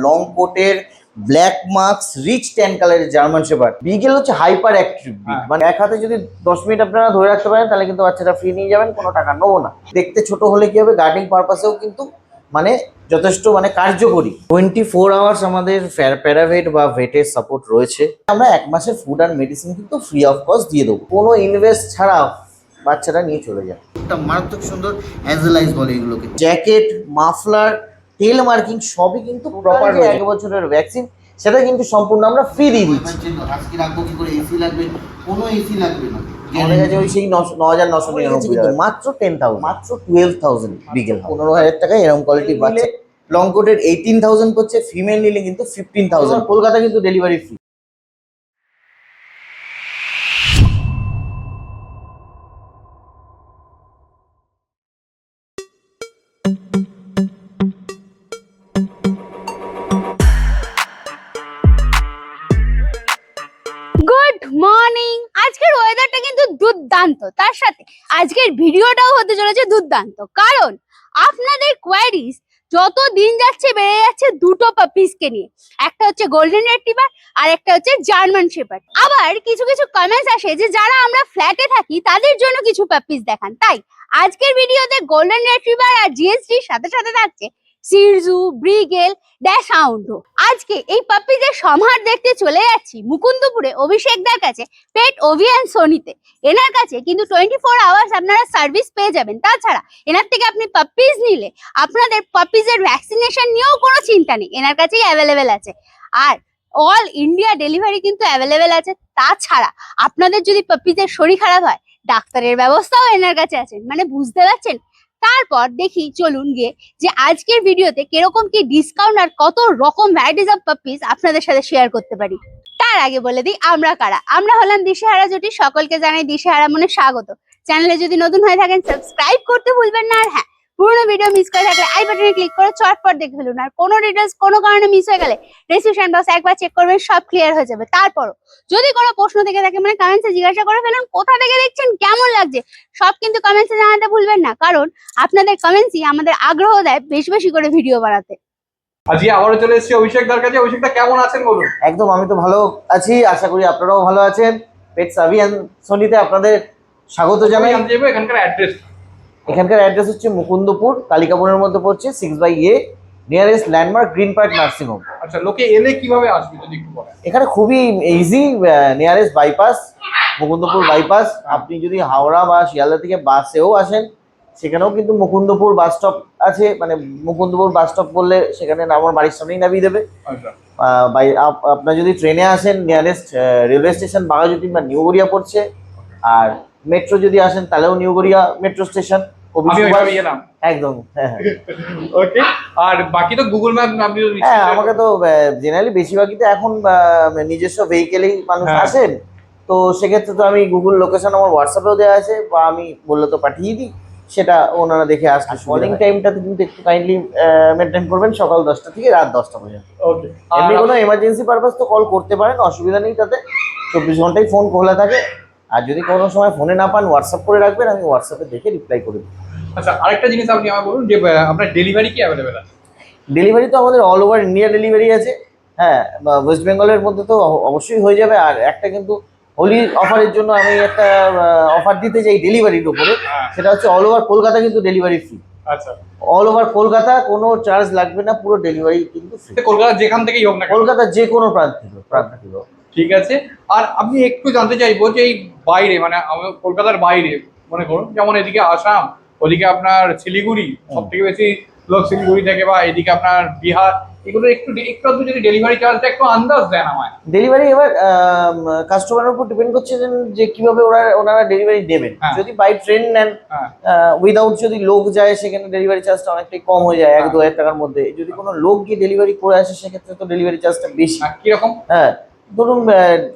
Long কোটের black marks rich tan কালারের German shepherd. বিগেল হচ্ছে হাইপার অ্যাক্টিভ, মানে এক হাতে যদি 10 মিনিট আপনারা ধরে রাখতে পারেন তাহলে কিন্তু বাচ্চাটা ফ্রি নিয়ে যাবেন, কোনো টাকা নেবো না। দেখতে ছোট হলে কি হবে, গার্ডিং পারপাসেও কিন্তু মানে যথেষ্ট মানে কার্যকরী। 24 আওয়ার্স আমাদের প্যারাভেট বা ভেটের সাপোর্ট রয়েছে। আমরা 1 মাসের ফুড আর মেডিসিন কিন্তু ফ্রি অফ কস্ট দিয়ে দেবো, কোনো ইনভেস্ট ছাড়া বাচ্চারা নিয়ে চলে যায়। একটা মারাত্মক সুন্দর অ্যাঞ্জেলাইজ বলে এগুলোকে। জ্যাকেট, মাফলার, টেল মার্কিং সবই কিন্তু প্রপার। 1 বছরের ভ্যাকসিন সেটা কিন্তু সম্পূর্ণ আমরা ফ্রি দিয়ে দিচ্ছি। আজকে রাখবো কি করে, এসি লাগবে? কোনো এসি লাগবে না। আমাদের কাছে ওই সেই 9,999 মাত্র 10,000, মাত্র 12,000 বিগেল। 15,000 টাকা এরকম কোয়ালিটি বাচ্চা। লং কোটের 18,000 পড়ছে, ফিমেল নিলে কিন্তু 15,000। কলকাতা কিন্তু ডেলিভারি ফ্রি। Good morning. আজকের ওয়েদারটা কিন্তু দুর্দান্ত, তার সাথে আজকের ভিডিওটাও হতে চলেছে দুর্দান্ত, কারণ আপনাদের কোয়ারিজ যত দিন যাচ্ছে বেড়ে যাচ্ছে দুটো পাপিসকে নিয়ে। একটা হচ্ছে গোল্ডেন রিট্রিভার আর একটা হচ্ছে জার্মান শেপার্ড। আবার কিছু কিছু কমেন্টস আসে যে যারা আমরা ফ্ল্যাটে থাকি তাদের জন্য কিছু পাপিস দেখান, তাই আজকের ভিডিওতে গোল্ডেন রিট্রিভার আর জিএসটির সাথে সাথে থাকছে সিরজু, ব্রিগেল, ড্যাশাউন্ডো। আজকে এই পাপ্পিদের সমাহার দেখতে চলে যাচ্ছি মুকুন্দপুরে অভিষেকদার কাছে, পেট ওভিয়ান সোনিতে। এনার কাছে কিন্তু 24 আওয়ার্স আপনারা সার্ভিস পেয়ে যাবেন। তাছাড়া এনার থেকে আপনি পাপ্পিজ নিলে আপনাদের পাপ্পিজের ভ্যাকসিনেশন নিয়েও কোনো চিন্তা নেই, এনার কাছেই অ্যাভেলেবেল আছে। আর অল ইন্ডিয়া ডেলিভারি কিন্তু অ্যাভেলেবেল আছে। তাছাড়া আপনাদের যদি পাপ্পিজের শরীর খারাপ হয় ডাক্তারের ব্যবস্থাও এনার কাছে আছে, মানে বুঝতে পারছেন। তারপর দেখি চলুন গিয়ে যে আজকের ভিডিওতে কিরকম কি ডিসকাউন্ট আর কত রকম ভ্যারাইটিস অফ পাপ্পিস আপনাদের সাথে শেয়ার করতে পারি। তার আগে বলে দিই আমরা কারা। আমরা হলাম দিশেহারা জুটি, সকলকে জানাই দিশেহারা মনে স্বাগত। চ্যানেলে যদি নতুন হয়ে থাকেন সাবস্ক্রাইব করতে ভুলবেন না। আর হ্যাঁ, পুরোনো ভিডিও মিস করে থাকলে আই বাটনে ক্লিক করে চটপট দেখে ফেলুন। আর কোনো ডিটেলস কোনো কারণে মিস হয়ে গেলে ডেসক্রিপশন বক্স একবার চেক করবেন, সব ক্লিয়ার হয়ে যাবে। তারপরও যদি কোনো প্রশ্ন থেকে থাকে মানে কমেন্টসে জিজ্ঞাসা করে ফেলুন, কোথা থেকে দেখছেন, কেমন লাগছে, সব কিন্তু কমেন্টসে জানাতে ভুলবেন না, কারণ আপনাদের কমেন্টসই আমাদের আগ্রহ দেয় বেশি বেশি করে ভিডিও বানাতে। আজকে আবারও চলে এসেছি অভিষেকদার কাছে। অভিষেকদা কেমন আছেন বলুন? একদম, আমি তো ভালো আছি, আশা করি আপনারাও ভালো আছেন। পেটস ওভিয়ান সোনিতে আপনাদের স্বাগত জানাই। এখানকার অ্যাড্রেস? এখানকার অ্যাড্রেস হচ্ছে মুকুন্দপুর, কালিকাপুরের মধ্যে পড়ছে, 6/A, nearest landmark green park nursing home. আচ্ছা, লোকে এলে কিভাবে আসবে যদি একটু বলেন? এখানে খুবই easy, nearest bypass, Mukundapur bypass. আপনি যদি হাওড়া বা শিয়ালদা থেকে বাসেও আসেন সেখানেও কিন্তু মুকুন্দপুর বাস স্টপ আছে, মানে মুকুন্দপুর বাস স্টপ বললে সেখানে আমার বাড়ির সামনেই নামিয়ে দেবে। আচ্ছা, আপনার যদি ট্রেনে আসেন নিয়ারেস্ট রেলওয়ে স্টেশন বাঘাযতীন বা নিউ গড়িয়া পড়ছে, আর মেট্রো যদি আসেন তাহলেও নিউ গড়িয়া মেট্রো স্টেশন। একদম, হ্যাঁ। ওকে, আর বাকি তো গুগল ম্যাপ আপনি? হ্যাঁ, আমাকে তো জেনারেলি বেশিরভাগই তো এখন নিজস্ব ভেহিকেলেই মানুষ আসেন, তো সেক্ষেত্রে তো আমি গুগল লোকেশন আমার হোয়াটসঅ্যাপেও দেওয়া আছে, বা আমি বললে তো পাঠিয়ে দিই, সেটা ওনারা দেখে আসলে। কলিং টাইমটাতে কিন্তু একটু কাইন্ডলি মেনটেন করবেন, সকাল 10টা থেকে রাত 10টা পর্যন্ত। ওকে, এমনি কোনো এমার্জেন্সি পারপাস তো কল করতে পারেন, অসুবিধা নেই তাতে। 24 ঘন্টাই ফোন খোলা থাকে, আর যদি কোনো সময় ফোনে না পান হোয়াটসঅ্যাপ করে রাখবেন, আমি হোয়াটসঅ্যাপে দেখে রিপ্লাই করে দিই। আচ্ছা, আরেকটা জিনিস আপনি আমাকে বলুন যে আপনার ডেলিভারি কি অ্যাভেলেবেল আছে? ডেলিভারি তো আমাদের অল ওভার ইন্ডিয়া ডেলিভারি আছে। হ্যাঁ, ওয়েস্ট বেঙ্গলের মধ্যে তো অবশ্যই হয়ে যাবে। আর একটা কিন্তু হোলি অফারের জন্য আমি একটা অফার দিতে চাই ডেলিভারির উপরে, সেটা হচ্ছে অল ওভার কলকাতা কিন্তু ডেলিভারি ফ্রি। আচ্ছা, অল ওভার কলকাতা কোনো চার্জ লাগবে না, পুরো ডেলিভারি কিন্তু ফ্রি। কলকাতা যেখান থেকেই হোক না, কলকাতার যে কোনো প্রান্ত থেকে। ঠিক আছে। আর আপনি একটু জানতে চাইবো যে এই বাইরে, মানে কলকাতার বাইরে, মনে করুন যেমন এদিকে আসাম, ওদিকে আপনার শিলিগুড়ি, সব থেকে বেশি লোক শিলিগুড়ি থেকে, বা এদিকে আপনার বিহার, এগুলো একটু যদি ডেলিভারি চার্জটা একটু আন্দাজ দেন আমায়। ডেলিভারি এবার কাস্টমারের উপর ডিপেন্ড করছে যে কিভাবে ওনারা ডেলিভারি দেবেন। যদি বাই ট্রেন নেন উইদাউট যদি লোক যায় সেখানে ডেলিভারি চার্জটা অনেকটাই কম হয়ে যায়, 1-2 হাজার টাকার মধ্যে। যদি কোনো লোক গিয়ে ডেলিভারি করে আসে সেক্ষেত্রে তো ডেলিভারি চার্জটা বেশি। কিরকম? হ্যাঁ, ধরুন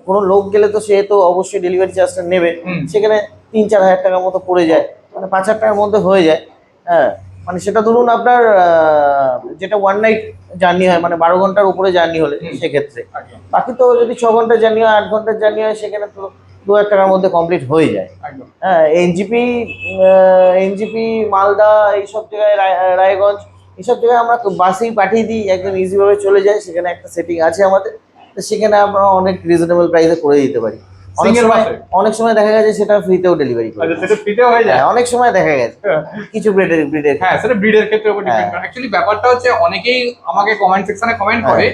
কোনো লোক গেলে তো সে তো অবশ্যই ডেলিভারি চার্জটা নেবে, সেখানে 3-4 হাজার টাকার মতো পড়ে যায়, মানে 5,000 টাকার মধ্যে হয়ে যায়। হ্যাঁ, মানে সেটা ধরুন আপনার যেটা 1 নাইট জার্নি হয়, মানে 12 ঘন্টার উপরে জার্নি হলে সেক্ষেত্রে। বাকি তো যদি 6 ঘন্টার জার্নি হয়, 8 ঘন্টার জার্নি হয়, সেখানে তো 2,000 টাকার মধ্যে কমপ্লিট হয়ে যায়। হ্যাঁ, এনজিপি মালদা এইসব জায়গায়, রায়গঞ্জ এইসব জায়গায় আমরা বাসেই পাঠিয়ে দিই, একদম ইজি ভাবে চলে যায়। সেখানে একটা সেটিং আছে আমাদের, তো সেখানে আমরা অনেক রিজনেবল প্রাইসে করে দিতে পারি। Single bus এ? অনেক সময় দেখা গেছে সেটা ফ্রিতেও ডেলিভারি করে। আচ্ছা, সেটা ফ্রিতে হয়ে যায়। হ্যাঁ, অনেক সময় দেখা গেছে কিছু ব্রিডের হ্যাঁ, সেটা ব্রিডের ক্ষেত্রে উপর ডিপেন্ড হ্যাঁ। করে। অ্যাকচুয়ালি ব্যাপারটা হচ্ছে অনেকেই আমাকে কমেন্ট সেকশনে কমেন্ট হ্যাঁ। করে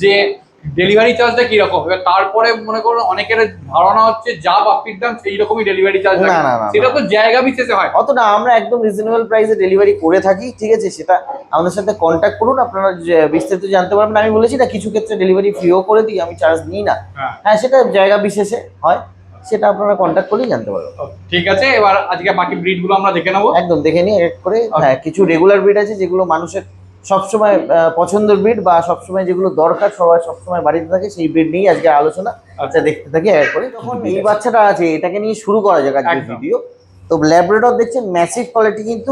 যে ডেলিভারি চার্জটা কিরকম। এবার তারপরে মনে করো অনেকের ধারণা হচ্ছে যা পাপির দাম সেই রকমই ডেলিভারি চার্জ না, লাগে। না, না, সেটা না। তো জায়গা বিশেষে হয়। অত না, আমরা একদম রিজনেবল প্রাইসে ডেলিভারি করে থাকি, ঠিক আছে? সেটা আমাদের সাথে কন্ট্যাক্ট করুন, আপনারা বিস্তারিত জানতে পারবেন। আমি বলেছি না, কিছু ক্ষেত্রে ডেলিভারি ফ্রিও করে দিই, আমি চার্জ নিই না। হ্যাঁ। হ্যাঁ, সেটা জায়গা বিশেষে হয়, সেটা আপনারা কন্ট্যাক্ট করলেই জানতে পারবেন। ঠিক আছে, এবার আজকে বাকি ব্রিড গুলো আমরা দেখে নেবো। একদম দেখে নিই এক করে। হ্যাঁ, কিছু রেগুলার ব্রিড আছে যেগুলো মানুষের সবসময় পছন্দের ব্রিড, বা সবসময় যেগুলো দরকার, সবাই সবসময় বাড়িতে থাকে, সেই ব্রিড নিয়েই আজকে আলোচনা। আচ্ছা, দেখতে থাকি এক করে। যখন এই বাচ্চাটা আছে, এটাকে নিয়ে শুরু করা যাক আজকের একদম। ভিডিও। তো ল্যাব্রাডর দেখছেন, ম্যাসিভ কোয়ালিটি, কিন্তু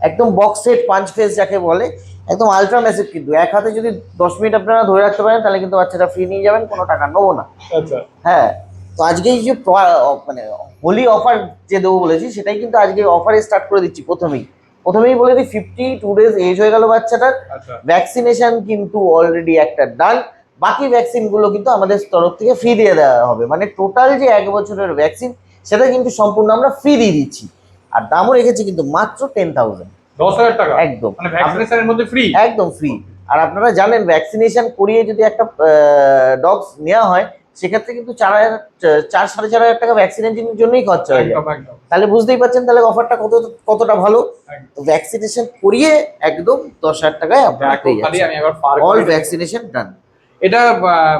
একদম বক্স সেট পাঁচ ফেস যাকে বলে, একদম আলট্রা ম্যাসিভ। কিন্তু এক হাতে যদি 10 মিনিট আপনারা ধরে রাখতে পারেন, তাহলে কিন্তু বাচ্চাটা ফ্রি নিয়ে যাবেন, কোনো টাকা নেবো না। আচ্ছা, হ্যাঁ, তো আজকে এই যে মানে হোলি অফার যে দেবো বলেছি, সেটাই কিন্তু আজকে অফারে স্টার্ট করে দিচ্ছি। প্রথমেই বলে দিই, 52 ডেজ এজ হয়ে গেল বাচ্চাটার। আচ্ছা। ভ্যাকসিনেশন কিন্তু অলরেডি একটা ডান। বাকি ভ্যাকসিন গুলো কিন্তু আমাদের তরফ থেকে ফ্রি দিয়ে দেওয়া হবে। মানে টোটাল যে 1 বছরের ভ্যাকসিন, সেটা কিন্তু সম্পূর্ণ আমরা ফ্রি দিয়ে দিচ্ছি। আর দামও রেখেছি কিন্তু মাত্র 10,000। 10,000 টাকা একদম। মানে ভ্যাকসিনেশনের মধ্যে ফ্রি? একদম ফ্রি। আর আপনারা জানেন, ভ্যাকসিনেশন করিয়ে যদি একটা ডগস নেওয়া হয়, সেক্ষেত্রে কিন্তু 4,000-4,500 টাকা ভ্যাকসিনেশনের জন্যই খরচা হয়ে যায়। একদম একদম তাহলে বুঝতেই পারছেন তাহলে অফারটা কতটা ভালো। একদম। ভ্যাকসিনেশন করিয়ে একদম 10,000 টাকায় আপনারা দেখো, পেয়ে খালি যাচ্ছেন। আমি একবার পার অল করে দেখি। ভ্যাকসিনেশন ডান। এটা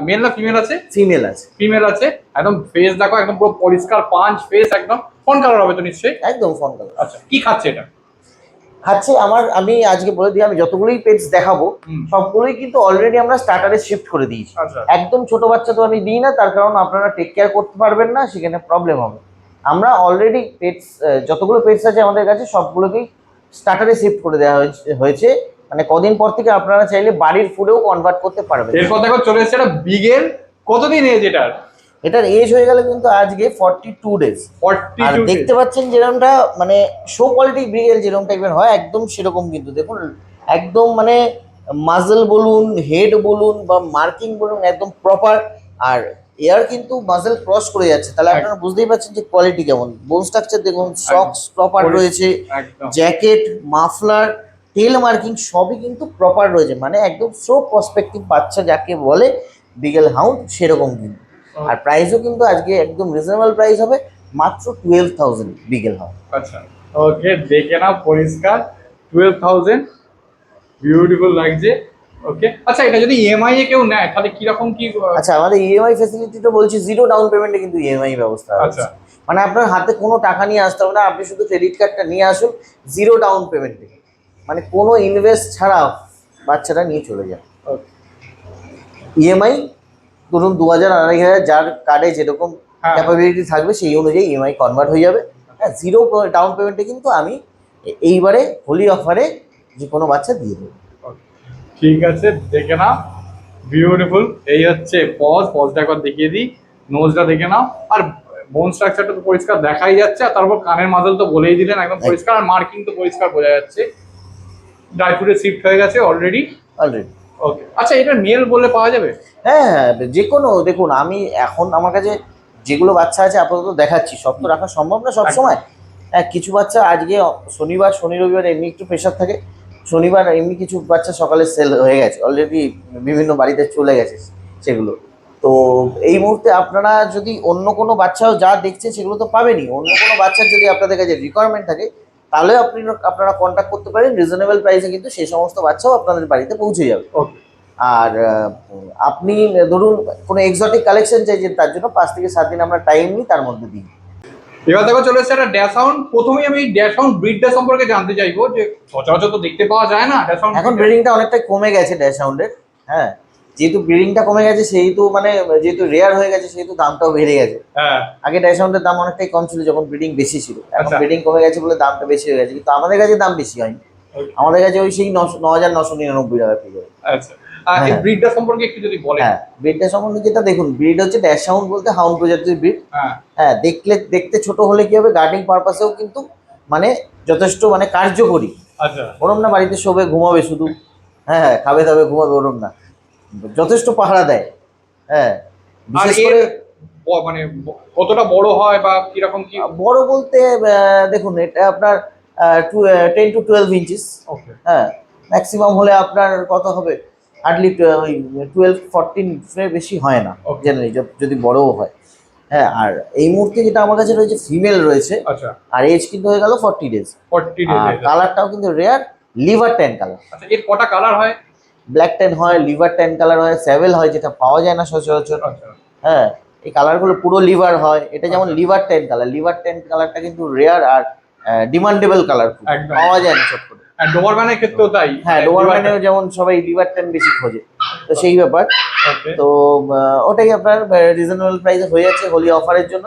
মেল না ফিমেল আছে? ফিমেল আছে। ফিমেল আছে। একদম ফেস দেখো, একদম পুরো পরিষ্কার পাঁচ ফেস, একদম ফোন কালার হবে তো নিশ্চয়ই? একদম ফোন কালার। আচ্ছা, কি খাচ্ছে এটা? খাচ্ছে আমি আজকে বলে দিই, আমি যতগুলোই পেটস দেখাবো হুম। সবগুলোই কিন্তু অলরেডি আমরা স্টার্টারে শিফট করে দিয়েছি। আচ্ছা। একদম ছোট বাচ্চা তো আমি দিই না, তার কারণ আপনারা টেক কেয়ার করতে পারবেন না, সেখানে প্রবলেম হবে। আমরা অলরেডি পেটস, যতগুলো পেটস আছে আমাদের কাছে, সবগুলোকেই স্টার্টারে শিফট করে দেওয়া হয়েছে। মানে কদিন পর থেকে আপনারা চাইলে বাড়ির ফুডেও কনভার্ট করতে পারবেন। এরপর দেখো চলে এসেছে একটা বিগের। কতদিন এজ এটার? এটার এজ হয়ে গেল কিন্তু আজকে 42 ডেজ। আর 42 দেখতে পাচ্ছেন যেরকমটা, মানে শো কোয়ালিটি ব্রিগেল যেরকম টাইপের হয়, একদম সেরকম। কিন্তু দেখুন, একদম মানে মাজল বলুন, হেড বলুন, বা মার্কিং বলুন, একদম প্রপার। আর এয়ার কিন্তু মাজল ক্রস করে যাচ্ছে, তাহলে আপনারা বুঝতেই পারছেন যে কোয়ালিটি কেমন। বোন স্ট্রাকচার দেখুন, সক্স প্রপার রয়েছে, একদম। জ্যাকেট, মাফলার, টেল মার্কিং সবই কিন্তু প্রপার রয়েছে। মানে একদম সো প্রসপেক্টিভ বাচ্চা যাকে বলে বিগেল হাউন্ড, সেরকম কিন্তু। আর প্রাইসও কিন্তু আজকে একদম রিজনেবল প্রাইস হবে, মাত্র 12,000 বিগেল হাউন্ড। আচ্ছা, ওকে, দেখে নাও পরিষ্কার 12,000, বিউটিফুল লাগছে। ওকে, আচ্ছা, এটা যদি ইএমআই এ কেউ নেয় তাহলে কি রকম কি? আচ্ছা, আমাদের ইএমআই ফ্যাসিলিটিটা বলছি, 0 ডাউন পেমেন্টে কিন্তু ইএমআই ব্যবস্থা আছে। আচ্ছা। মানে আপনার হাতে কোনো টাকা নিয়ে আসতে হবে না, আপনি শুধু ক্রেডিট কার্ডটা নিয়ে আসুন, 0 ডাউন পেমেন্টে, মানে কোনো ইনভেস্ট ছাড়া বাচ্চাটা নিয়ে চলে যায়। Okay. ইএমআই ধরুন 2,000-2,500, যার কার্ডে যেরকম হ্যাঁ। ক্যাপাবিলিটি থাকবে সেই অনুযায়ী ইএমআই কনভার্ট হয়ে যাবে। হ্যাঁ, 0 ডাউন পেমেন্টে কিন্তু আমি এইবারে হোলি অফারে যে কোনো বাচ্চা দিয়ে দেবো। Okay. ঠিক আছে, দেখে নাও, বিউটিফুল। এই হচ্ছে পজটা একবার দেখিয়ে দিই, নোজটা দেখে নাও। আর বোন স্ট্রাকচারটা তো পরিষ্কার দেখাই যাচ্ছে, আর তারপর কানের মাদল তো বলেই দিলেন একদম পরিষ্কার, আর মার্কিং তো পরিষ্কার বোঝা যাচ্ছে। ড্রাই ফ্রুটে শিফট হয়ে গেছে অলরেডি। ওকে, আচ্ছা, এটা মেল বলে পাওয়া যাবে? হ্যাঁ, হ্যাঁ, যে কোনো, দেখুন আমি এখন আমার কাছে যেগুলো বাচ্চা আছে আপাতত দেখাচ্ছি, সব তো রাখা সম্ভব না সব সময়। হ্যাঁ, কিছু বাচ্চা আজকে শনিবার, শনি রবিবার এমনি একটু প্রেশার থাকে, শনিবার এমনি কিছু বাচ্চা সকালে সেল হয়ে গেছে অলরেডি, বিভিন্ন বাড়িতে চলে গেছে সেগুলো। তো এই মুহূর্তে আপনারা যদি অন্য কোনো বাচ্চাও যা দেখছেন সেগুলো তো পাবেনই, অন্য কোনো বাচ্চার যদি আপনাদের কাছে রিকোয়ারমেন্ট থাকে, তাহলে আপনারা কন্ট্যাক্ট করতে পারেন। রিজনেবল প্রাইসে কিন্তু সেই সমস্ত বাচ্চাও আপনাদের বাড়িতে পৌঁছে যাবে। ওকে। আর আপনি ধরুন কোনো এক্সোটিক কালেকশন চাইছেন, তার জন্য 5 থেকে 7 দিন আমরা টাইম নিই, তার মধ্যে দিই। এবার দেখো চলে এসেছে একটা ড্যাশ হাউন্ড। প্রথমেই আমি ড্যাশ হাউন্ড ব্রিডটা সম্পর্কে জানতে চাইবো, যে সচরাচর তো দেখতে পাওয়া যায় না ড্যাশ হাউন্ড। এখন ব্রিডিংটা অনেকটাই কমে গেছে ড্যাশ হাউন্ডের। হ্যাঁ, যেহেতু ব্রিডিংটা কমে গেছে, সেহেতু মানে যেহেতু রেয়ার হয়ে গেছে, সেহেতু দামটাও বেড়ে গেছে। হ্যাঁ। আগে ড্যাশ হাউন্ডের দাম অনেকটাই কম ছিল যখন ব্রিডিং বেশি ছিল, এখন আচ্ছা। ব্রিডিং কমে গেছে বলে দামটা বেশি হয়ে গেছে। কিন্তু আমাদের কাছে দাম বেশি হয়নি, আমাদের কাছে ওই সেই 9,999 টাকা পেয়ে যাবে। আচ্ছা, আর এই হ্যাঁ। ব্রিডটা সম্পর্কে একটু যদি বলেন। হ্যাঁ, ব্রিডটা সম্বন্ধে যেটা দেখুন, ব্রিড হচ্ছে ড্যাশ হাউন্ড বলতে হাউন্ড প্রজাতির ব্রিড। হ্যাঁ। হ্যাঁ, দেখতে ছোট হলে কি হবে, গার্ডিং পারপাসেও কিন্তু মানে যথেষ্ট মানে কার্যকরী। আচ্ছা ওরম না বাড়িতে শোবে ঘুমাবে শুধু, হ্যাঁ খাবে দাবে ঘুমাবে, ওরম না, যথেষ্ট পাহারা দেয়। হ্যাঁ, আর বিশেষ এর করে মানে কতটা বড় হয় বা কিরকম কি? বড় বলতে দেখুন এটা আপনার 10 to 12 ইঞ্চিস। ওকে। হ্যাঁ, ম্যাক্সিমাম হলে আপনার কত হবে, হার্ডলি ওই 12-14 বেশি হয় না Okay. জেনারেলি, যদি বড়ও হয়। হ্যাঁ, আর এই মুহূর্তে যেটা আমার কাছে রয়েছে ফিমেল রয়েছে, আচ্ছা আর এজ কিন্তু হয়ে গেল 40 ডেজ। 40 আর ডেজ। কালারটাও কিন্তু রেয়ার, লিভার ট্যান কালার। আচ্ছা এর কটা কালার হয়? ব্ল্যাক ট্যান হয়, লিভার ট্যান কালার হয়, স্যাভেল হয়, যেটা পাওয়া যায় না সচরাচর। আচ্ছা হ্যাঁ, এই কালারগুলো পুরো লিভার হয়, এটা যেমন আচ্ছা। Liver tan colour, liver tan কালারটা কিন্তু রেয়ার আর ডিমান্ডেবল কালার, একদম। পাওয়া যায় না চট করে। আর ডোবারম্যানের ক্ষেত্রেও তাই? হ্যাঁ, ডোবারম্যানেও যেমন সবাই লিভার ট্যান বেশি খোঁজে, তো সেই ব্যাপার। ওকে। তো ওটাই আপনার রিজনেবল প্রাইসে হয়ে যাচ্ছে হোলি অফারের জন্য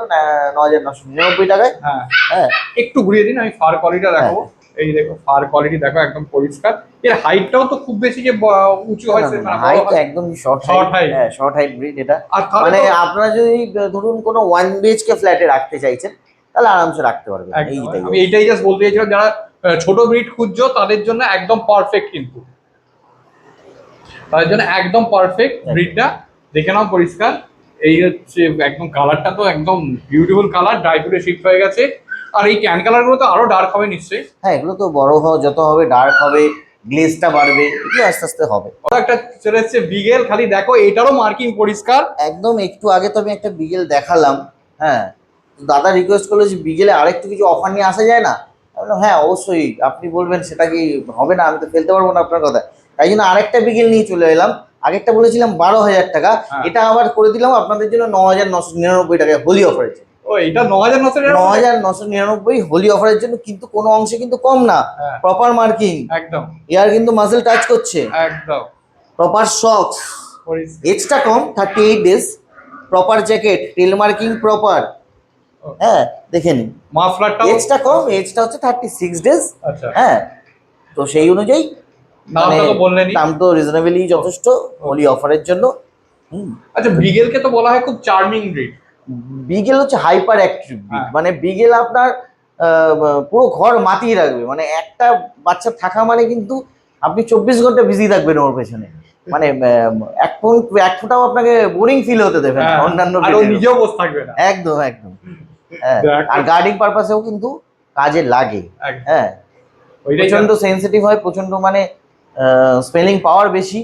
9,999 টাকায়। হ্যাঁ হ্যাঁ, একটু ঘুরিয়ে দিন, আমি ফার কোয়ালিটিটা দেখাবো। এই দেখো ফার কোয়ালিটি দেখো একদম পরিষ্কার। এর হাইটটাও তো খুব বেশি যে উঁচু হয়েছে মানে বড় হাইট হয়। একদম শর্ট Short হাইট, height। হ্যাঁ শর্ট হাইট ব্রিড এটা। আর তাহলে মানে তো আপনারা যদি ধরুন কোনো 1 বিএইচকে ফ্ল্যাটে রাখতে চাইছেন, তাহলে আরামসে রাখতে পারবেন। একদম, এইটাই আমি এইটাই জাস্ট বলতে চাইছিলাম, যারা ছোট ব্রিড খুঁজছো তাদের জন্য একদম পারফেক্ট, কিন্তু তাদের জন্য একদম পারফেক্ট ব্রিডটা। দেখে নাও পরিষ্কার, এই হচ্ছে একদম কালারটা তো একদম বিউটিফুল কালার, ড্রাই ফ্রুটে শিফট হয়ে গেছে। আর এই ট্যান কালার গুলো তো আরো ডার্ক হবে নিশ্চয়ই। হ্যাঁ, এগুলো তো বড় যত হবে ডার্ক হবে, গ্লেজটা বাড়বে, এগুলো আস্তে আস্তে হবে। ওটা একটা চলে এসছে বিগেল, খালি দেখো এটারও মার্কিং পরিষ্কার। একদম, একটু আগে তো আমি একটা বিগেল দেখালাম। হ্যাঁ, তো দাদা রিকোয়েস্ট করলো যে বিগেলে আরেকটু কিছু অফার নিয়ে আসা যায় না। আমি বললাম হ্যাঁ অবশ্যই, আপনি বলবেন, সেটা কি হবে না, আমি তো ফেলতে পারবো না আপনার কথা। তাই জন্য আরেকটা বিগেল নিয়ে চলে এলাম। আগেরটা বলেছিলাম 12,000 টাকা, হ্যাঁ। এটা আবার করে দিলাম আপনাদের জন্য 9,999 টাকায় হোলি অফারের জন্য। ও এটা 9,900 9,999 হোলি অফারের জন্য, কিন্তু কোনো অংশে কিন্তু কম না, হ্যাঁ। প্রপার মার্কিং, একদম এয়ার কিন্তু মাসেল টাচ করছে, একদম প্রপার সক্স, পরিষ্কার। এজটা কম 38 ডেজ, প্রপার জ্যাকেট, টেল মার্কিং প্রপার। হ্যাঁ, দেখে নিন, মাফলারটাও এজটা কম, এজটা হচ্ছে 36 ডেজ। আচ্ছা। হ্যাঁ, তো সেই অনুযায়ী নামটা তো বললেনই। দাম তো রিজনেবলি যথেষ্ট হোলি অফারের জন্য। আচ্ছা বিগেলকে তো বলা হয় খুব চার্মিং ব্রিড। বিগেল হচ্ছে হাইপার অ্যাক্টিভ, হ্যাঁ। মানে বিগেল আপনার পুরো ঘর মাতিয়ে রাখবে, মানে একটা বাচ্চা থাকা মানে কিন্তু আপনি 24 ঘন্টা বিজি থাকবেন ওর পেছনে, মানে এক ফোঁটাও আপনাকে বোরিং ফিল হতে দেবে না অন্যান্য আর ও breed এর। নিজেও বসে থাকবে না। একদম একদম। হ্যাঁ, দেখ। আর গার্ডিং পারপাসেও কিন্তু কাজে লাগে। একদম। হ্যাঁ, ওইটাই প্রচন্ড সেন্সিটিভ হয়, প্রচন্ড মানে স্পেলিং পাওয়ার বেশি,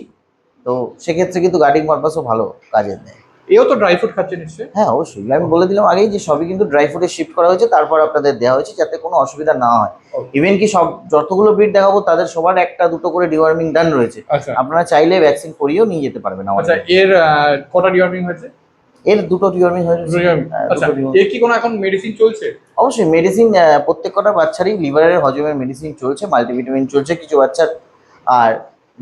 তো সেক্ষেত্রে কিন্তু গার্ডিং পারপাসও ভালো কাজে দেয়। এও তো ড্রাই ফ্রুট খাচ্ছে নিশ্চয়ই। হ্যাঁ অবশ্যই, আমি বলে দিলাম আগেই যে সবই কিন্তু ড্রাই ফ্রুটে শিফট করা হয়েছে, তারপর আপনাদের দেওয়া হয়েছে যাতে কোনো অসুবিধা না হয়। Okay. ইভেন কি সব যতগুলো ব্রিড দেখাবো তাদের সবার একটা দুটো করে ডিওয়ার্মিং ডান রয়েছে, আচ্ছা আপনারা চাইলে ভ্যাকসিন করিয়েও নিয়ে যেতে পারবেন আচ্ছা আমাদের। এর কটা ডিওয়ার্মিং হয়েছে? এর দুটো ডিওয়ার্মিং হয়েছে। হ্যাঁ, আচ্ছা দুটো deworming। এর কি কোনো এখন মেডিসিন চলছে? অবশ্যই মেডিসিন, প্রত্যেক কটা বাচ্চারই লিভারের হজমের মেডিসিন চলছে, মাল্টিভিটামিন চলছে কিছু বাচ্চার। আর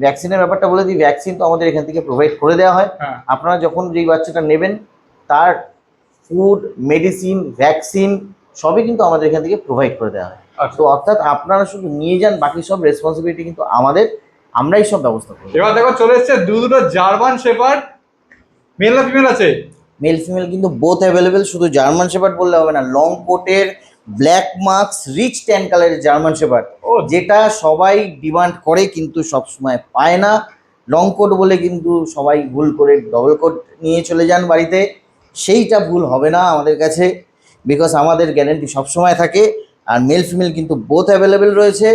ভ্যাকসিনের ব্যাপারটা বলে দিই, ভ্যাকসিন তো আমাদের এখান থেকে প্রোভাইড করে দেওয়া হয়। হ্যাঁ আপনারা যখন যেই বাচ্চাটা নেবেন তার ফুড, মেডিসিন, ভ্যাকসিন সবই কিন্তু আমাদের এখান থেকে প্রোভাইড করে দেওয়া হয়। আচ্ছা তো অর্থাৎ আপনারা শুধু নিয়ে যান, বাকি সব রেসপন্সিবিলিটি কিন্তু আমাদের, আমরাই সব ব্যবস্থা করব। এবার দেখো চলে এসছে দুটো জার্মান শেপার্ড, মেল না ফিমেল আছে? মেল ফিমেল কিন্তু বোথ অ্যাভেলেবেল, শুধু জার্মান শেপার্ড বললে হবে না, লং কোটের ব্ল্যাক মার্কস রিচ ট্যান কালারের জার্মান শেপার্ড, ও যেটা সবাই ডিমান্ড করে কিন্তু সব সময় পায় না। লং কোট বলে কিন্তু সবাই ভুল করে ডবল কোট নিয়ে চলে যান বাড়িতে, সেইটা ভুল হবে না আমাদের কাছে, বিকজ আমাদের গ্যারেন্টি সবসময় থাকে। আর মেল ফিমেল কিন্তু বোথ অ্যাভেলেবেল রয়েছে।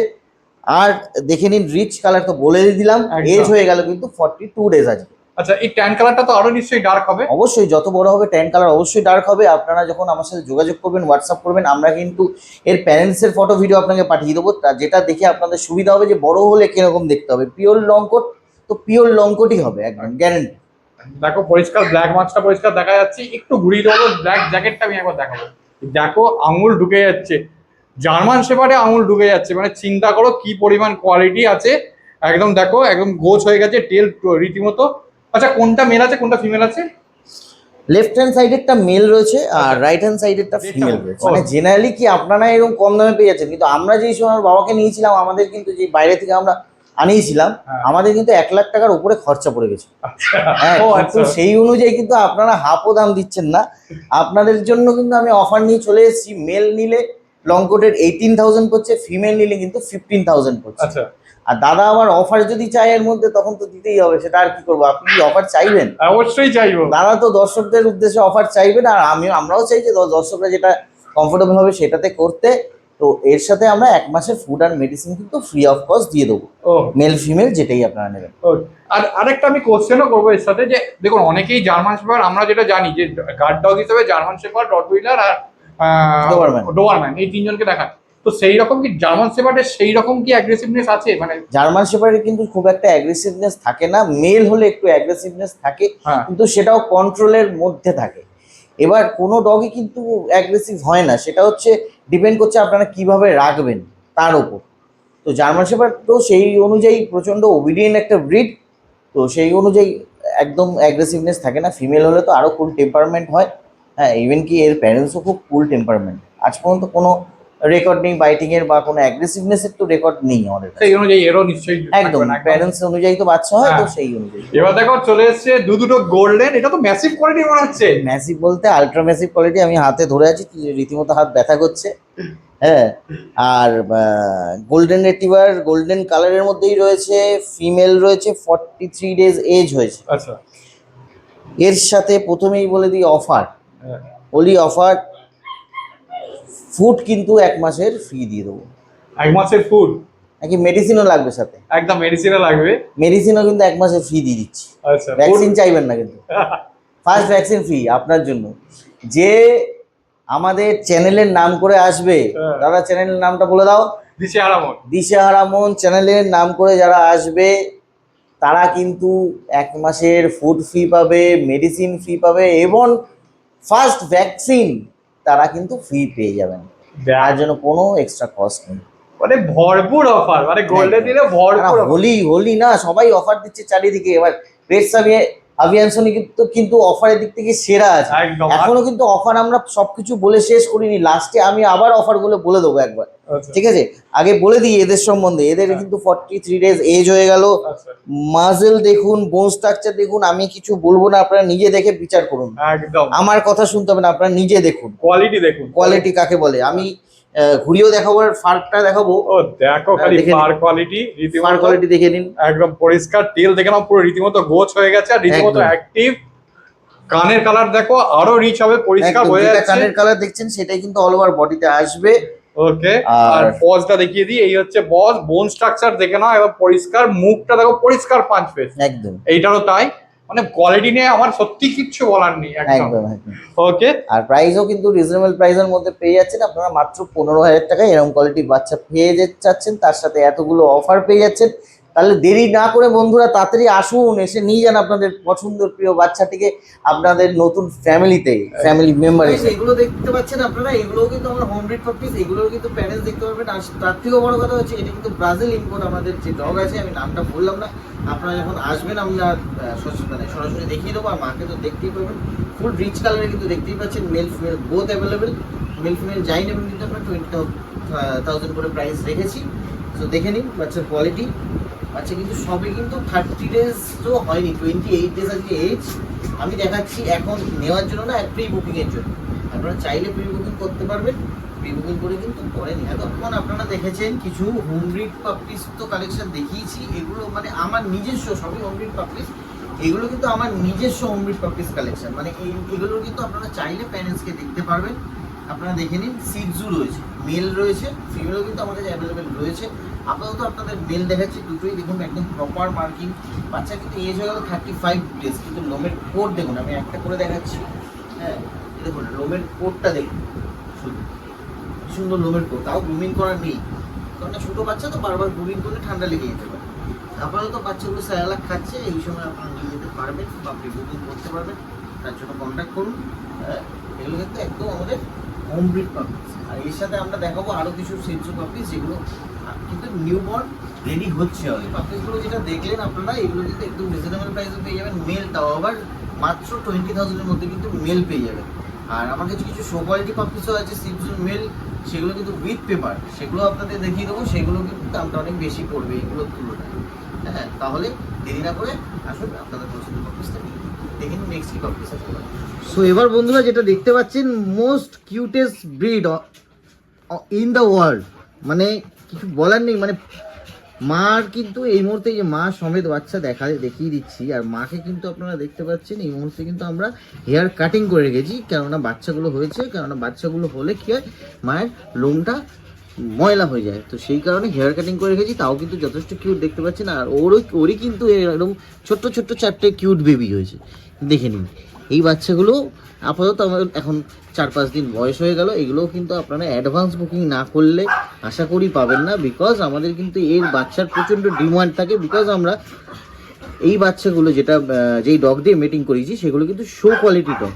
আর দেখে নিন, রিচ কালার তো বলে দিলাম, একদম। এজ হয়ে গেল কিন্তু 42 ডেজ আজকে। আচ্ছা এই ট্যান কালারটা তো আরো নিশ্চয়ই ডার্ক হবে। অবশ্যই যত বড় হবে ট্যান কালার অবশ্যই ডার্ক হবে। আপনারা যখন আমার সাথে যোগাযোগ করবেন, হোয়াটসঅ্যাপ করবেন, আমরা কিন্তু এর প্যারেন্টসের ফটো ভিডিও আপনাকে পাঠিয়ে দেবো, যেটা দেখে আপনাদের সুবিধা হবে যে বড় হলে কিরকম দেখতে হবে। পিওর লং কোট তো পিওর লং কোটই হবে, একদম গ্যারেন্টি। দেখো পরিষ্কার ব্ল্যাক মার্কসটা পরিষ্কার দেখা যাচ্ছে। একটু ঘুরিয়ে দেবো ব্ল্যাক জ্যাকেটটা, আমি একবার দেখাবো। দেখো আঙুল ঢুকে যাচ্ছে, জার্মান শেপার্ডে আঙুল ঢুকে যাচ্ছে, মানে চিন্তা করো কি পরিমাণ কোয়ালিটি আছে। একদম দেখো একদম গোছ হয়ে গেছে, টেল রীতিমতো। আচ্ছা কোনটা মেল আছে কোনটা ফিমেল আছে? লেফট হ্যান্ড সাইডেরটা মেল রয়েছে আর রাইট হ্যান্ড সাইডেরটা ফিমেল রয়েছে। মানে জেনারেলি কি আপনারা এরকম কম দামে পেয়ে যাচ্ছেন, কিন্তু আমরা যেই সময় আমার বাবাকে নিয়েছিলাম, আমাদের কিন্তু যে বাইরে থেকে আমরা আনিয়েছিলাম, হ্যাঁ। আমাদের কিন্তু 1 লাখ টাকার উপরে খরচা পড়ে গেছে। হ্যাঁ, ও কিন্তু আচ্ছা সেই অনুযায়ী কিন্তু আপনারা হাফও দাম দিচ্ছেন না। আপনাদের জন্য কিন্তু আমি অফার নিয়ে চলে এসেছি, মেল নিলে লং কোটের 18,000 পড়ছে, ফিমেল নিলে কিন্তু 15,000 পড়ছে। আচ্ছা, আর দাদা আমার অফার যদি চাই এর মধ্যে, তখন তো দিতেই হবে, সেটা আর কি করবো। আপনি কি অফার চাইবেন? অবশ্যই চাইবো। দাদা তো দর্শকদের উদ্দেশ্যে অফার চাইবেন, আর আমরাও চাই যে দর্শকরা যেটা কমফোর্টেবল হবে সেটাতে করতে। তো এর সাথে আমরা 1 মাসের ফুড আর মেডিসিন কিন্তু ফ্রি অফ কস্ট দিয়ে দেবো, ও মেল ফিমেল যেটাই আপনারা নেবেন। আর আরেকটা আমি কোশ্চেনও করবো এর সাথে, যে দেখুন অনেকেই জার্মান শেফার্ড, আমরা যেটা জানি যে গার্ড ডগ হিসেবে জার্মান শেফার্ড, রটউইলার আর ডোবারম্যান এই তিনজনকে দেখায়। তো সেই রকম কি জার্মান শেফার্ডের সেই রকম কি অ্যাগ্রেসিভনেস আছে? মানে জার্মান শেফার্ডের কিন্তু খুব একটা অ্যাগ্রেসিভনেস থাকে না, মেল হলে একটু অ্যাগ্রেসিভনেস থাকে, হ্যাঁ, কিন্তু সেটাও কন্ট্রোলের মধ্যে থাকে। এবার কোনো ডগই কিন্তু অ্যাগ্রেসিভ হয় না, সেটা হচ্ছে ডিপেন্ড করছে আপনারা কিভাবে রাখবেন তার উপর। তো জার্মান শেফার্ড তো সেই অনুযায়ী প্রচণ্ড ওবিডিয়েন্ট একটা ব্রিড, তো সেই অনুযায়ী একদম অ্যাগ্রেসিভনেস থাকে না। ফিমেল হলে তো আরও কুল টেম্পারমেন্ট হয়। হ্যাঁ, ইভেন কি এর প্যারেন্টসও খুব কুল টেম্পারমেন্ট। আজ পর্যন্ত কোনো রেকর্ড নেই বাইটিংয়ের বা কোনো অ্যাগ্রেসিভনেসের, তো রেকর্ড নেই আমাদের কাছে। সেই অনুযায়ী এরও নিশ্চয়ই একদম থাকবে না, প্যারেন্টস অনুযায়ী তো বাচ্চা হয়, তো হ্যাঁ। সেই অনুযায়ী। এবার দেখো চলে এসছে দুটো গোল্ডেন, এটা তো ম্যাসিভ কোয়ালিটি মনে হচ্ছে। ম্যাসিভ বলতে আলট্রা ম্যাসিভ কোয়ালিটি, আমি হাতে ধরে আছি, রীতিমতো হাত ব্যথা করছে। হ্যাঁ, আর গোল্ডেন রেটিভার গোল্ডেন কালারের মধ্যেই রয়েছে, ফিমেল রয়েছে, 43 ডেজ এজ হয়েছে। আচ্ছা, এর সাথে প্রথমেই বলে দিই অফার, হ্যাঁ, ওলি অফার, ফুড কিন্তু 1 মাসের ফ্রি দিয়ে দেবো। 1 মাসের ফুড, নাকি মেডিসিনও লাগবে সাথে? একদম মেডিসিনও লাগবে। মেডিসিনও কিন্তু 1 মাসের ফ্রি দিয়ে দিচ্ছি। আচ্ছা, ভ্যাকসিন চাইবেন না কিন্তু, ফার্স্ট ভ্যাকসিন ফ্রি আপনার জন্য। যে আমাদের চ্যানেলের নাম করে আসবে, হ্যাঁ। দাদা চ্যানেলের নামটা বলে দাও। দিশেহারা মন চ্যানেলের নাম করে যারা আসবে, তারা কিন্তু 1 মাসের ফুড ফ্রি পাবে, মেডিসিন ফ্রি পাবে, এবং ফার্স্ট ভ্যাকসিন তারা কিন্তু ফ্রি পেয়ে যাবেন। তার জন্য কোনো এক্সট্রা কস্ট নেই। মানে ভরপুর অফার, মানে গোল্ডেন দিলে ভরপুর offer। হোলি না, সবাই অফার দিচ্ছে চারিদিকে। এবার পেটস আভিয়ানসনি কিন্তু অফারের দিক থেকে সেরা আছে। একদম। এখনো কিন্তু অফার আমরা সবকিছু বলে শেষ করিনি, লাস্টে আমি আবার অফারগুলো বলে দেবো একবার, আচ্ছা, ঠিক আছে? আগে বলে দিই এদের সম্বন্ধে। এদের কিন্তু 43 ডেজ এজ হয়ে গেল। আচ্ছা, মাজেল দেখুন, বোন স্ট্রাকচার দেখুন, আমি কিছু বলবো না, আপনারা নিজে দেখে বিচার করুন। একদম আমার কথা শুনতে হবে না, আপনারা নিজে দেখুন কোয়ালিটি দেখুন। কোয়ালিটি কাকে বলে। আমি ঘুরিয়েও দেখাবো, আর ফারটা দেখাবো। ও দেখো খালি দেখে নিন। ফার কোয়ালিটি, ফার রীতিমতো কোয়ালিটি দেখে নিন, একদম পরিষ্কার। তেল দেখে নাও, পুরো রীতিমতো গোছ হয়ে গেছে, আর রীতিমতো একদম। অ্যাক্টিভ। কানের কালার দেখো আরো রিচ হবে, পরিষ্কার একদম হয়ে যেটা যাচ্ছে। কানের কালার দেখছেন সেটাই কিন্তু অল ওভার বডিতে আসবে। ওকে, আর- আর বসটা দেখিয়ে দিই, এই হচ্ছে বস। বোন স্ট্রাকচার দেখে নাও, এবার পরিষ্কার। মুখটা দেখো পরিষ্কার, পাঁচ ফেস। একদম এইটারও তাই। মানে কোয়ালিটি নিয়ে আমার সত্যি কিচ্ছু বলার নেই একদম। একদম একদম। ওকে, আর প্রাইসও কিন্তু রিজনেবল প্রাইসের মধ্যে পেয়ে যাচ্ছেন আপনারা, মাত্র 15,000 টাকায় এরকম কোয়ালিটির বাচ্চা পেয়ে যাচ্ছেন, তার সাথে এতগুলো অফার পেয়ে যাচ্ছেন। তাহলে দেরি না করে বন্ধুরা তাড়াতাড়ি আসুন, এসে নিয়ে যান আপনাদের পছন্দের প্রিয় বাচ্চাটিকে আপনাদের নতুন ফ্যামিলি মেম্বার হিসেবে। এগুলো দেখতে পাচ্ছেন আপনারা, এগুলোও কিন্তু আমরা হোম ব্রিড পাপিস, এগুলোর কিন্তু প্যারেন্টস দেখতে পারবেন। আর তার থেকেও বড় কথা হচ্ছে, এটা কিন্তু ব্রাজিল ইম্পোর্ট আমাদের যে ডগ আছে, আমি নামটা বললাম না। আপনারা যখন আসবেন আমরা সরাসরি দেখিয়ে দেবো। আর মাকে তো দেখতেই পাবেন, ফুল রিচ কালারে কিন্তু দেখতেই পাচ্ছেন, mail female both available. Male female যাই নেবেন কিন্তু আমরা 20,000 করে প্রাইস রেখেছি। তো দেখে নিন বাচ্চার কোয়ালিটি। বাচ্চা কিন্তু সবে কিন্তু 30 ডেজ তো হয়নি, 28 ডেজ আজকে এজ। আমি দেখাচ্ছি এখন নেওয়ার জন্য না, প্রি বুকিংয়ের জন্য। আপনারা চাইলে প্রি বুকিং করতে পারবেন, প্রি বুকিং করে কিন্তু পরে নিন। এতক্ষণ আপনারা দেখেছেন কিছু হোম ব্রিড পাপিস তো কালেকশন দেখিয়েছি, এগুলো মানে আমার নিজস্ব, সবই হোম ব্রিড পাপিস। এগুলো কিন্তু আমার নিজস্ব হোম ব্রিড পাপিস কালেকশন, মানে এগুলো কিন্তু আপনারা চাইলে প্যারেন্টসকে দেখতে পারবেন। আপনারা দেখে নিন, সিডজু রয়েছে, মেল রয়েছে, ফিমেলও কিন্তু আমাদের অ্যাভেলেবেল রয়েছে। আপাতত আপনাদের মেল দেখাচ্ছি, দুটোই দেখুন একদম প্রপার মার্কিং। বাচ্চা কিন্তু এজ হয়ে গেল 35 ডেজ, কিন্তু লোমের কোট দেখুন, আমি একটা করে দেখাচ্ছি। হ্যাঁ, দেখুন লোমের কোটটা দেখুন, শুধু সুন্দর লোমের কোট, তাও গ্রুমিং করা নেই, কারণ ছোটো বাচ্চা তো বারবার গ্রুমিং করলে ঠান্ডা লেগে যেতে পারে। আপাতত বাচ্চাগুলো স্যালাক খাচ্ছে, এই সময় আপনারা নিয়ে যেতে পারবেন বা প্রি বুকিং করতে পারবেন, তার জন্য কন্ট্যাক্ট করুন। হ্যাঁ, এগুলো কিন্তু একদম আমাদের হোম ব্রিড পাপিস। আর এর সাথে আমরা দেখাবো আরও কিছু সিডজু পাপিস, যেগুলো কিন্তু নিউবর্ন রেডি হচ্ছে। হবে পাপিসগুলো যেটা দেখলেন আপনারা, এগুলো কিন্তু একদম রিজনেবল প্রাইসে পেয়ে যাবেন। মেল তাও আবার মাত্র 20,000-এর মধ্যে কিন্তু মেল পেয়ে যাবেন। আর আমার কাছে কিছু শো কোয়ালিটি পাপিসও আছে সিডজু মেল, সেগুলো কিন্তু উইথ পেপার, সেগুলো আপনাদের দেখিয়ে দেবো। সেগুলো কিন্তু দামটা অনেক বেশি পড়বে এগুলোর তুলনায়। হ্যাঁ, তাহলে দেরি না করে আসুন, আপনাদের পছন্দের পাপিসটা নিন। দেখুন নেক্সট কি পাপিস আছে। সো এবার বন্ধুরা যেটা দেখতে পাচ্ছেন, most cutest breed in the world, মানে কিছু বলার নেই। মানে মার কিন্তু এই মুহূর্তে যে মা সমেত বাচ্চা দেখিয়ে দিচ্ছি, আর মাকে কিন্তু আপনারা দেখতে পাচ্ছেন এই মুহূর্তে কিন্তু আমরা হেয়ার কাটিং করে রেখেছি, কেননা বাচ্চাগুলো হয়েছে, কেননা বাচ্চাগুলো হলে কি হয় মায়ের লোমটা ময়লা হয়ে যায়, তো সেই কারণে হেয়ার কাটিং করে রেখেছি। তাও কিন্তু যথেষ্ট কিউট দেখতে পাচ্ছেন, আর ওরই কিন্তু এরকম ছোট্ট ছোট্ট 4টে কিউট বেবি হয়েছে, দেখে নিন। এই বাচ্চাগুলো আপাতত আমার এখন 4-5 দিন বয়স হয়ে গেল। এগুলোও কিন্তু আপনারা অ্যাডভান্স বুকিং না করলে আশা করি পাবেন না, বিকজ আমাদের কিন্তু এর বাচ্চার প্রচণ্ড ডিমান্ড থাকে, বিকজ আমরা এই বাচ্চাগুলো যেই ডগ দিয়ে মিটিং করেছি সেগুলো কিন্তু শো কোয়ালিটি ডগ।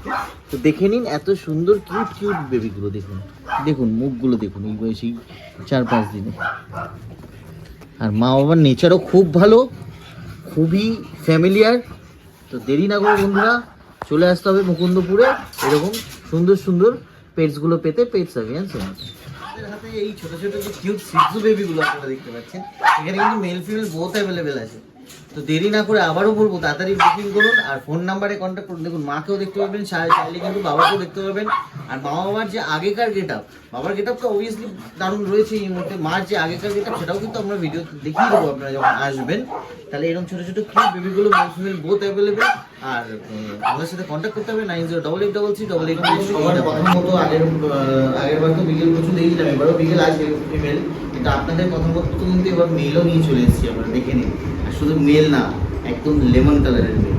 তো দেখে নিন এত সুন্দর কিউট কিউট বেবিগুলো, দেখুন মুখগুলো দেখুন এই বয়সেই 4-5 দিনে। আর মা বাবার নেচারও খুব ভালো, খুবই ফ্যামিলিয়ার। তো দেরি না করে বন্ধুরা চলে আসতে হবে মুকুন্দপুরে এরকম সুন্দর সুন্দর পেটসগুলো পেতে। পেটস অ্যাভিয়ান্স হাতে এই ছোট ছোট যে কিউট সিজু বেবিগুলো আপনারা দেখতে পাচ্ছেন, এখানে কিন্তু মেল ফিমেল বোথ অ্যাভেলেবেল আছে। তো দেরি না করে আবারও বলবো তাড়াতাড়ি বুকিং করুন আর ফোন নাম্বারে কন্ট্যাক্ট করুন। দেখুন মাকেও দেখতে পাবেন, চাইলে কিন্তু বাবাকেও দেখতে পাবেন। আর মা বাবার যে আগেকার গেট আপ, বাবার গেট আপ তো অবভিয়াসলি দারুণ রয়েছে এই মুহূর্তে, মার যে আগেকার গেট আপ সেটাও কিন্তু আমরা ভিডিও দেখিয়ে দেবো আপনারা যখন আসবেন। তাহলে এরকম ছোটো ছোটো কিউট বেবিগুলো মেল ফিমেল বোথ অ্যাভেলেবেল। আর আমাদের সাথে কন্ট্যাক্ট করতে হবে 9088338888। সবার কথা মতো আগের বার তো বিকেল প্রচুর দেখেছিলাম, এবারও বিকেল আসবে ফিমেল, কিন্তু আপনাদের কথা মতো কিন্তু এবার মেলও নিয়ে চলে এসেছি আমরা, দেখে নিন। আর শুধু মেল না, একদম লেমন কালারের মেল,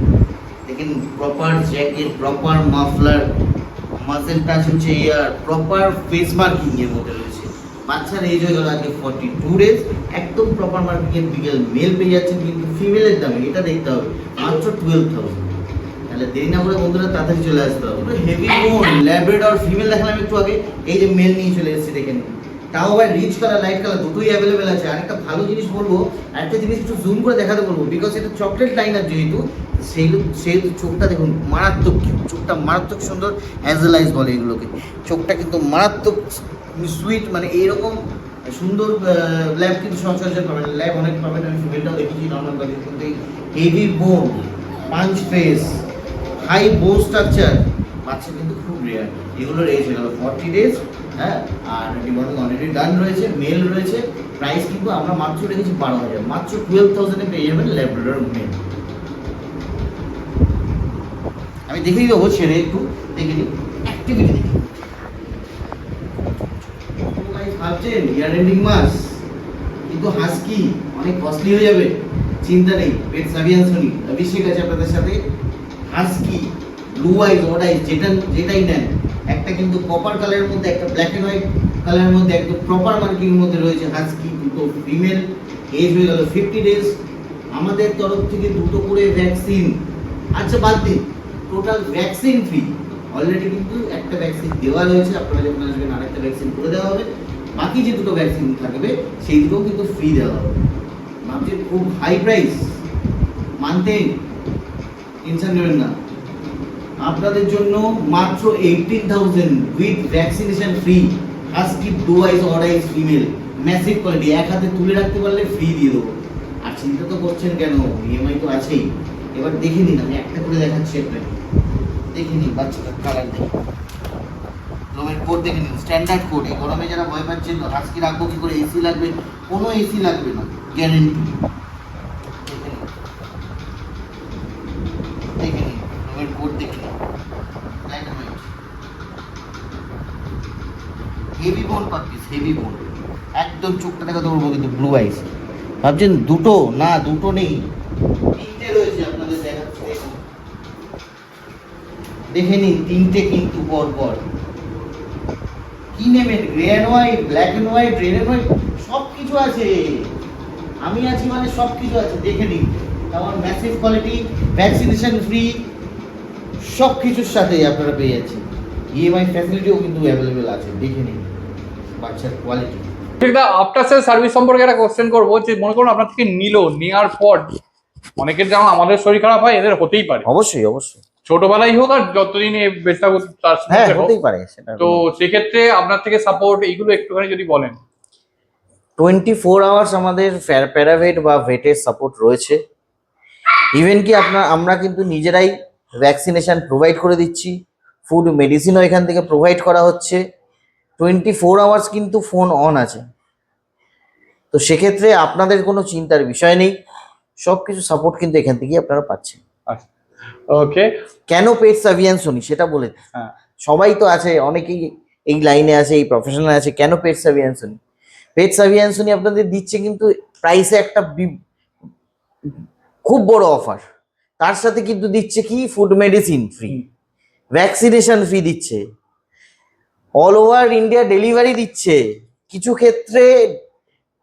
দেখেন proper jacket, proper muffler, muscle touch হচ্ছে এয়ার, প্রপার ফেস মার্কিং এর মধ্যে রয়েছে। বাচ্চার এজ হয়ে গেল আজকে 42 ডেজ, একদম প্রপার মার্কিং এর বিকেল মেল পেয়ে যাচ্ছেন, কিন্তু ফিমেলের দামে এটা দেখতে হবে মাত্র 12,000। তাহলে দেরি না করে বন্ধুরা তাড়াতাড়ি চলে আসতে হবে। হেভি বোন ল্যাব্রাডর ফিমেল দেখালাম একটু আগে, এই যে মেল নিয়ে চলে এসেছি দেখেন। তাও আবার রিচ কালার লাইট কালার দুটোই অ্যাভেলেবেল আছে। আরেকটা ভালো জিনিস বলবো, আরেকটা জিনিস একটু জুম করে দেখাতে বলবো, বিকজ এটা চকলেট লাইনার যেহেতু, সেই চোখটা দেখুন মারাত্মক, চোখটা মারাত্মক সুন্দর, অ্যাজেলাইজ বলে এগুলোকে। চোখটা কিন্তু মারাত্মক সুইট, মানে এইরকম সুন্দর ল্যাব কিন্তু সচরাচর পাবেন, ল্যাব অনেক পাবেন। আমি ফিমেলটাও দেখেছি নর্মাল কাজে, কিন্তু এই হেভি বোন, পাঞ্চ ফেস, হাই বোন স্ট্রাকচার বাচ্চা কিন্তু খুব রেয়ার। এগুলোর এজ হয়ে গেল 40 ডেজ। হ্যাঁ, আর ডিমান্ডিং অলরেডি ডান রয়েছে, মেল রয়েছে। প্রাইস কিন্তু আমরা মাত্র রেখেছি 12,000, মাত্র 12,000-এ পেয়ে যাবেন ল্যাব্রাডর মেল। আমি দেখেই দেবো, ছেড়ে একটু দেখে নিই অ্যাক্টিভিটি দেখি। ভাবছেন ইয়ার এন্ডিং মাস, কিন্তু হাস্কি অনেক কস্টলি হয়ে যাবে, চিন্তা নেই। পেটস অ্যাভিয়ান্স অভিষেক আছে আপনাদের সাথে। হাস্কি ব্লু আইজ অড আইজ যেটাই নেন, একটা কিন্তু কপার কালারের মধ্যে, একটা ব্ল্যাক এন্ড হোয়াইট কালারের মধ্যে, একদম প্রপার মার্কিং এর মধ্যে রয়েছে হাস্কি। দুটো ফিমেল, এজ হয়ে গেল 50 ডেজ। আমাদের তরফ থেকে দুটো করে ভ্যাকসিন, আচ্ছা বাদ দিন, টোটাল ভ্যাকসিন ফ্রি। অলরেডি কিন্তু একটা ভ্যাকসিন দেওয়া রয়েছে, আপনারা যখন আসবেন আরেকটা ভ্যাকসিন করে দেওয়া হবে। বাকি যে দুটো ভ্যাকসিন থাকবে সেই দুটোও কিন্তু ফ্রি দেওয়া হবে। ভাবছেন খুব হাই প্রাইস, মানতেন, টেনশন নেবেন না। আপনাদের জন্য মাত্র 18,000 with vaccination free. Husky blue eyes odd eyes female, massive quality, এক হাতে তুলে রাখতে পারলে ফ্রি দিয়ে দেবো। আর চিন্তা তো করছেন কেন, ইএমআই তো আছেই। এবার দেখে নিন, আমি একটা করে দেখাচ্ছি আপনাকে, দেখে নিন বাচ্চাটার কালার দেখে, লোমের কোড দেখে নিন, স্ট্যান্ডার্ড কোড। এই গরমে যারা ভয় পাচ্ছেন হাস্কি রাখবো কি করে, এসি লাগবে, কোনো এসি লাগবে না, গ্যারেন্টি। দেখে নিন লোমের কোড দেখে নিন, হেভি বোন পাপিস, হেভি বোন, একদম চোখটা দেখাতে বলবো কিন্তু ব্লু আইস। ভাবছেন দুটো না, দুটো নেই, তিনটে রয়েছে আপনাদের দেখাচ্ছে, দেখে নিন তিনটে কিন্তু পর পর। কি নেবেন, grey and white, black and white, red and white, সব কিছু আছে। আমি আছি মানে সব কিছু আছে, দেখে নিন। আমার ম্যাসিভ কোয়ালিটি, ভ্যাকসিনেশন ফ্রি, সব কিছুর সাথে আপনারা পেয়ে যাচ্ছেন। ইএমআই ফ্যাসিলিটিও কিন্তু অ্যাভেলেবেল আছে, দেখে নিন বাচ্চার কোয়ালিটি। ঠিকদা আফটার সেল সার্ভিস সম্পর্কে একটা কোশ্চেন করবো, যে মনে করুন আপনার থেকে নেওয়ার পর অনেকের যেমন আমাদের শরীর খারাপ হয়, এদের হতেই পারে, অবশ্যই অবশ্যই, ছোটবেলায় হোক আর যতদিন বেঁচে থাকুক তার হ্যাঁ সাথে হোক। হতেই পারে সেটা। তো সেক্ষেত্রে আপনার থেকে সাপোর্ট এইগুলো একটুখানি যদি বলেন। 24 আওয়ার্স আমাদের প্যারাভেট বা ভেটের সাপোর্ট রয়েছে। ইভেন কি আমরা কিন্তু নিজেরাই ভ্যাকসিনেশন প্রোভাইড করে দিচ্ছি, ফুড মেডিসিনও এখান থেকে প্রোভাইড করা হচ্ছে। 24 আওয়ার্স কিন্তু ফোন অন আছে। তো সেক্ষেত্রে আপনাদের কোনো চিন্তার বিষয় নেই, সবকিছু সাপোর্ট কিন্তু এখান থেকেই আপনারা পাচ্ছেন। আচ্ছা, ওকে। কেন পেটস অ্যাভিয়ান সোনি সেটা বলে দিই। হ্যাঁ, সবাই তো আছে, অনেকেই এই লাইনে আছে, এই প্রফেশনে আছে। কেন পেটস অ্যাভিয়ান সোনি? পেটস অ্যাভিয়ান সোনি আপনাদের দিচ্ছে কিন্তু প্রাইসে একটা খুব বড় অফার। তার সাথে কিন্তু দিচ্ছে কি, food medicine free, vaccination free দিচ্ছে, অল ওভার ইন্ডিয়া ডেলিভারি দিচ্ছে, কিছু ক্ষেত্রে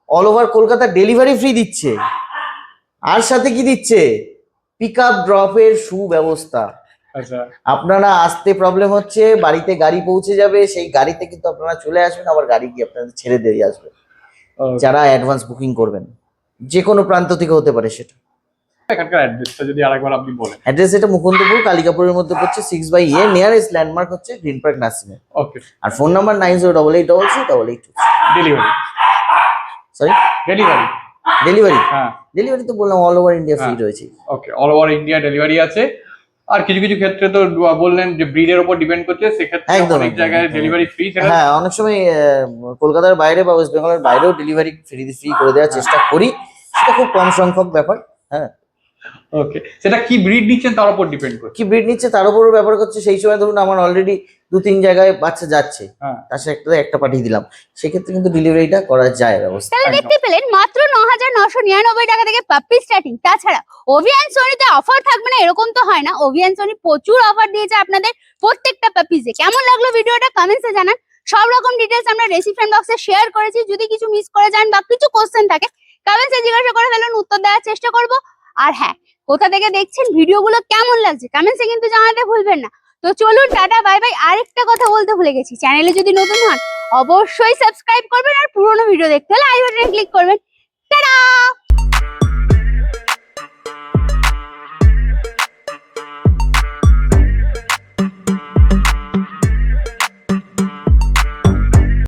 all over Kolkata delivery free দিচ্ছে। আর সাথে কি দিচ্ছে, পিক আপ ড্রপের সুব্যবস্থা। আচ্ছা, আপনারা আসতে প্রবলেম হচ্ছে, বাড়িতে গাড়ি পৌঁছে যাবে, সেই গাড়িতে কিন্তু আপনারা চলে আসবেন, আবার গাড়ি গিয়ে আপনাদের ছেড়ে দিয়ে আসবে, okay. যারা অ্যাডভান্স বুকিং করবেন। যে কোনো প্রান্ত থেকে হতে পারে সেটা। এখানকার অ্যাড্রেসটা যদি আরেকবার আপনি বলেন। অ্যাড্রেস এটা মুকুন্দপুর, কালিকাপুরের মধ্যে পড়ছে, 6/A। নিয়ারেস্ট ল্যান্ডমার্ক হচ্ছে গ্রিন পার্ক নার্সিং। ওকে। আর phone number 90888888। Delivery, sorry, delivery. Delivery. হ্যাঁ, ডেলিভারি তো বললাম, অল ওভার ইন্ডিয়া ফ্রি হ্যাঁ। রয়েছে। Okay, all over India delivery আছে। আর কিছু কিছু ক্ষেত্রে তো বললেন যে ব্রিডের উপর ডিপেন্ড করছে, সেক্ষেত্রে একদম, অনেক একদম, জায়গায় একদম। Delivery free. হ্যাঁ, অনেক সময় কলকাতার বাইরে বা ওয়েস্ট বেঙ্গলের বাইরেও ডেলিভারি ফ্রি করে দেওয়ার চেষ্টা করি, সেটা খুব কম সংখ্যক ব্যাপার। হ্যাঁ, ওকে, সেটা কি ব্রিড নিচ্ছেন তার উপর ডিপেন্ড করছে। কি ব্রিড নিচ্ছে তার উপরও ব্যাপার করছে। সেই সময় ধরুন আমার অলরেডি 2-3 জায়গায় বাচ্চা যাচ্ছে, হ্যাঁ, তার সাথে একটা পাঠিয়ে দিলাম, সেক্ষেত্রে কিন্তু ডেলিভারিটা করা যায় ব্যবস্থা। তাহলে একদম। দেখতে পেলেন মাত্র 9,999 টাকা থেকে পাপ্পি স্টার্টিং। তাছাড়া ওভিয়ান সোনিতে অফার থাকবে না এরকম তো হয় না, ওভিয়ান সোনি প্রচুর অফার দিয়েছে আপনাদের প্রত্যেকটা পাপ্পিজে। কেমন লাগলো ভিডিওটা কমেন্টসে জানান। সব রকম ডিটেলস আমরা রেসিপিয়ান বক্সে শেয়ার করেছি, যদি কিছু মিস করে যান বা কিছু কোশ্চেন থাকে কমেন্টসে জিজ্ঞাসা করে ফেলুন, উত্তর দেওয়ার চেষ্টা করব। আর হ্যাঁ, কোথা থেকে দেখছেন, ভিডিওগুলো কেমন লাগছে কমেন্টসে কিন্তু জানাতে ভুলবেন না। তো চলুন টাটা বাই বাই। আরেকটা কথা বলতে ভুলে গেছি, চ্যানেলে যদি নতুন হন অবশ্যই সাবস্ক্রাইব করবেন, আর পুরোনো ভিডিও দেখতে হলে আই বাটনে ক্লিক করবেন। টাটা।